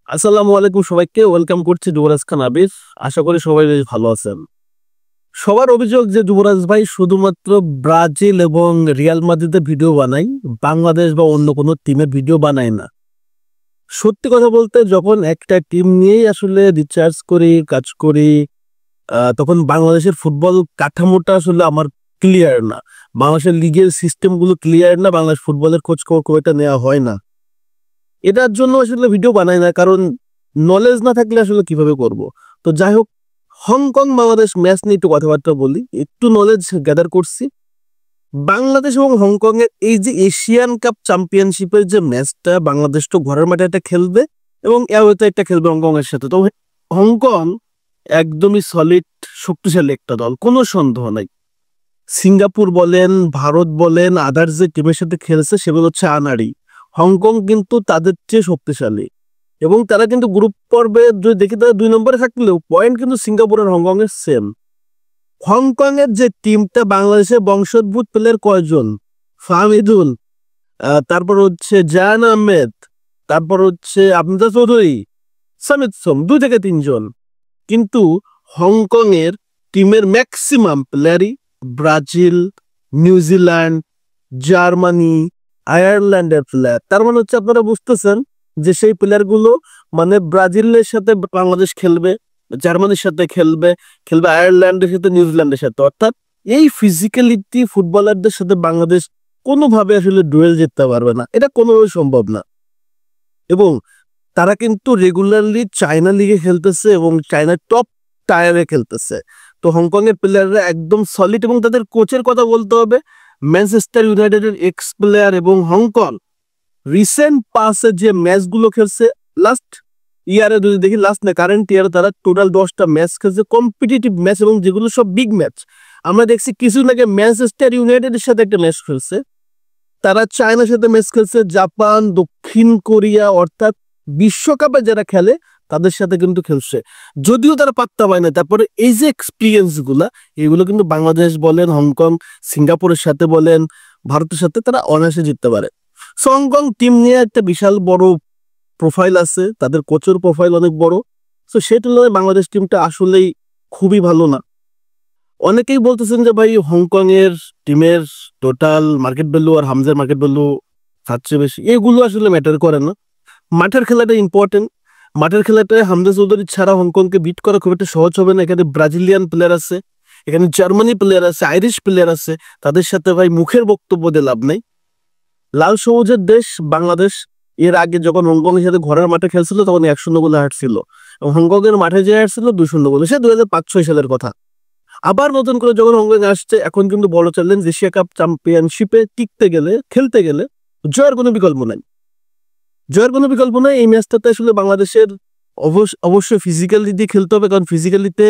আসসালামু আলাইকুম সবাইকে ওয়েলকাম করছি যুবরাজ খান আবির। আশা করি সবাই বেশ ভালো আছেন। সবার অভিযোগ যে যুবরাজ ভাই শুধুমাত্র ব্রাজিল এবং রিয়াল মাদ্রিদের ভিডিও বানাই, বাংলাদেশ বা অন্য কোনো টিমের ভিডিও বানায় না। সত্যি কথা বলতে যখন একটা টিম নিয়েই আসলে রিসার্চ করি, কাজ করি, তখন বাংলাদেশের ফুটবল কাঠামোটা আসলে আমার ক্লিয়ার না। বাংলাদেশের লিগের সিস্টেমগুলো ক্লিয়ার না, বাংলাদেশ ফুটবলের খোঁজ খবর খুব একটা নেওয়া হয় না। এটার জন্য আসলে ভিডিও বানাই না, কারণ নলেজ না থাকলে আসলে কিভাবে করব। তো যাই হোক, হংকং বাংলাদেশ ম্যাচ নিয়ে একটু কথাবার্তা বলি। একটু নলেজ গ্যাদার করছি। বাংলাদেশ এবং হংকং এর এই যে এশিয়ান কাপ চ্যাম্পিয়নশিপের যে ম্যাচটা, বাংলাদেশ তো ঘরের মাঠে একটা খেলবে এবং অ্যাওয়েতে একটা খেলবে হংকং এর সাথে। তো হংকং একদমই সলিড শক্তিশালী একটা দল, কোনো সন্দেহ নাই। সিঙ্গাপুর বলেন, ভারত বলেন, আদার্স যে টিমের সাথে খেলছে সেগুলো হচ্ছে আনাড়ি। হংকং কিন্তু তাদের চেয়ে শক্তিশালী এবং তারা কিন্তু গ্রুপ পর্বে যদি দেখি তারা 2 নম্বরে থাকলেও পয়েন্ট কিন্তু সিঙ্গাপুর আর হংকং এর সেম। হংকং এর যে টিমটা, বাংলাদেশের বংশোদ্ভূত প্লেয়ার কয়জন? ফাহমিদুল, তারপর হচ্ছে জায়ান আহমেদ, তারপর হচ্ছে আমজা চৌধুরী, সামিদ সোম, 2 থেকে 3 জন। কিন্তু হংকং এর টিমের ম্যাক্সিমাম প্লেয়ারই ব্রাজিল, নিউজিল্যান্ড, জার্মানি, আয়ারল্যান্ডের প্লেয়ার। তার মানে হচ্ছে আপনারা বুঝতেছেন যে সেই প্লেয়ারগুলো, মানে ব্রাজিলের সাথে বাংলাদেশ খেলবে, জার্মানির সাথে খেলবে, খেলবে আয়ারল্যান্ডের সাথে, নিউজিল্যান্ডের সাথে। অর্থাৎ এই ফিজিক্যালিটি ফুটবলারদের সাথে বাংলাদেশ কোনোভাবে আসলে ডুয়েল জিততে পারবে না, এটা কোনোভাবে সম্ভব না। এবং তারা কিন্তু রেগুলারলি চায়না লিগে খেলতেছে এবং চায়নার টপ টায়ারে খেলতেছে। তো হংকং এর প্লেয়াররা একদম সলিড এবং তাদের কোচের কথা বলতে হবে, ম্যানচেস্টার ইউনাইটেডের এক্স প্লেয়ার। এবং হংকং রিসেন্ট পাসে যে ম্যাচগুলো খেলছে, লাস্ট ইয়ারে যদি দেখি, লাস্ট না কারেন্ট ইয়ারে তারা টোটাল 10টা ম্যাচ খেলছে, কম্পিটিটিভ ম্যাচ, এবং যেগুলো সব বিগ ম্যাচ। আমরা দেখছি কিছুদিন আগে ম্যানচেস্টার ইউনাইটেডের সাথে একটা ম্যাচ খেলছে, তারা চায়নার সাথে ম্যাচ খেলছে, জাপান, দক্ষিণ কোরিয়া, অর্থাৎ বিশ্বকাপে যারা খেলে তাদের সাথে কিন্তু খেলছে। যদিও তারা পাত্তা পায় না, তারপরে এই যে এক্সপিরিয়েন্স গুলা, এগুলো কিন্তু বাংলাদেশ বলেন, হংকং, সিঙ্গাপুরের সাথে বলেন, ভারতের সাথে তারা অনায়াসে জিততে পারে। সো হংকং টিম নিয়ে একটা বিশাল বড় প্রোফাইল আছে, তাদের কোচের প্রোফাইল অনেক বড়। তো সেই তুলনায় বাংলাদেশ টিমটা আসলেই খুবই ভালো না। অনেকেই বলতেছেন যে ভাই হংকং এর টিমের টোটাল মার্কেট ভ্যালু আর হামজার মার্কেট ভ্যালু সবচেয়ে বেশি। এগুলো আসলে ম্যাটার করে না, মাঠের খেলাটা ইম্পর্টেন্ট। মাঠের খেলাটায় হামজা চৌধুরী ছাড়া হংকংকে বিট করা খুব একটা সহজ হবে না। এখানে ব্রাজিলিয়ান প্লেয়ার আছে, এখানে জার্মানি প্লেয়ার আছে, আইরিশ প্লেয়ার আছে, তাদের সাথে ভাই মুখের বক্তব্য দিয়ে লাভ নেই। লাল সবুজের দেশ বাংলাদেশ এর আগে যখন হংকং এর সাথে ঘরের মাঠে খেলছিল তখন 1-0 গোলে হারছিল, এবং হংকং এর মাঠে যে হারছিল 2-0 গোলে, সে 2005-6 সালের কথা। আবার নতুন করে যখন হংকং আসছে, এখন কিন্তু বড় চ্যালেঞ্জ, এশিয়া কাপ চ্যাম্পিয়নশিপে টিকতে গেলে, খেলতে গেলে জয়ের কোনো বিকল্প নাই। জয়ের কোনো বিকল্প নাই। এই ম্যাচটাতে আসলে বাংলাদেশের অবশ্যই ফিজিক্যালি দিয়ে খেলতে হবে, কারণ ফিজিক্যালিতে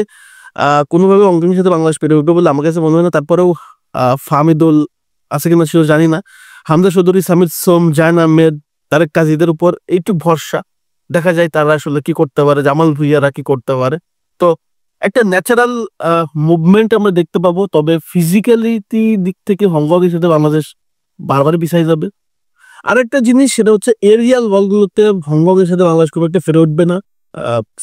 কোনোভাবে হংকংয়ের সাথে বাংলাদেশ পেরে উঠবে বলে আমার কাছে মনে হয় না। তারপরেও ফাহমিদুল আছে কিনা সেও জানি না, হামজা চৌধুরী, সামিদ সোম, জায়ান আহমেদ, তারেক কাজীদের উপর এইটু ভরসা, দেখা যায় তারা আসলে কি করতে পারে, জামাল ভুইয়ারা কি করতে পারে। তো একটা ন্যাচারাল মুভমেন্ট আমরা দেখতে পাবো, তবে ফিজিক্যালিটি দিক থেকে হংকংয়ের সাথে বাংলাদেশ বারবারই পিছাই যাবে। আরেকটা জিনিস, সেটা হচ্ছে এরিয়াল বলগুলোতে হংকং এর সাথে বাংলাদেশ খুব একটা ফেরে উঠবে না,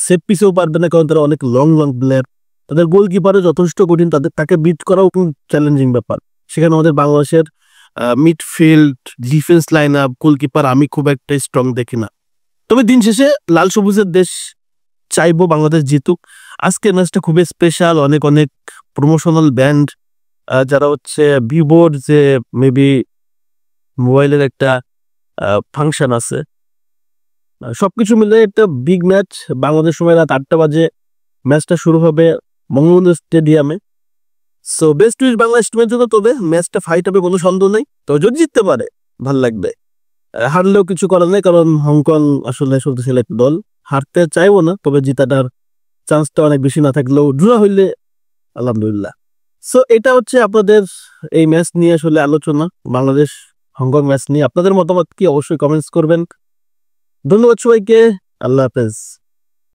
সেফ পিসেও পারবে না, কারণ তারা অনেক লং লং প্লেয়ার। তাদের গোলকিপারও যথেষ্ট কঠিন, তাকে বিট করাও খুব চ্যালেঞ্জিং ব্যাপার। সেখানে আমাদের বাংলাদেশের midfield, defence line up, goalkeeper আমি খুব একটা স্ট্রং দেখি না। তবে দিন শেষে লাল সবুজের দেশ চাইবো বাংলাদেশ জিতুক। আজকের ম্যাচটা খুবই স্পেশাল, অনেক অনেক প্রমোশনাল ব্যান্ড, যারা হচ্ছে ভিভোর যে মেবি মোবাইলের একটা ফাংশন আছে, সবকিছু মিলে একটা বিগ ম্যাচ। বাংলাদেশ সময় রাত 8টা বাজে ম্যাচটা শুরু হবে বঙ্গবন্ধু স্টেডিয়ামে। সো বেস্ট উইশ বাংলাদেশ টিমের জন্য। তবে ম্যাচটা ফাইট হবে, কোনো সন্দেহ নেই। তো যদি জিততে পারে ভাল লাগবে, হারলেও কিছু করার নেই, কারণ হংকং আসলে শক্তিশালী একটা দল। হারতে চাইবো না, তবে জিতাটার চান্সটা অনেক বেশি না থাকলেও ড্র হইলে আলহামদুলিল্লাহ। সো এটা হচ্ছে আপনাদের এই ম্যাচ নিয়ে আসলে আলোচনা, বাংলাদেশ হংকং ম্যাচ নিয়ে। আপনাদের মতামত কি অবশ্যই কমেন্টস করবেন। ধন্যবাদ সবাইকে, আল্লাহ হাফেজ।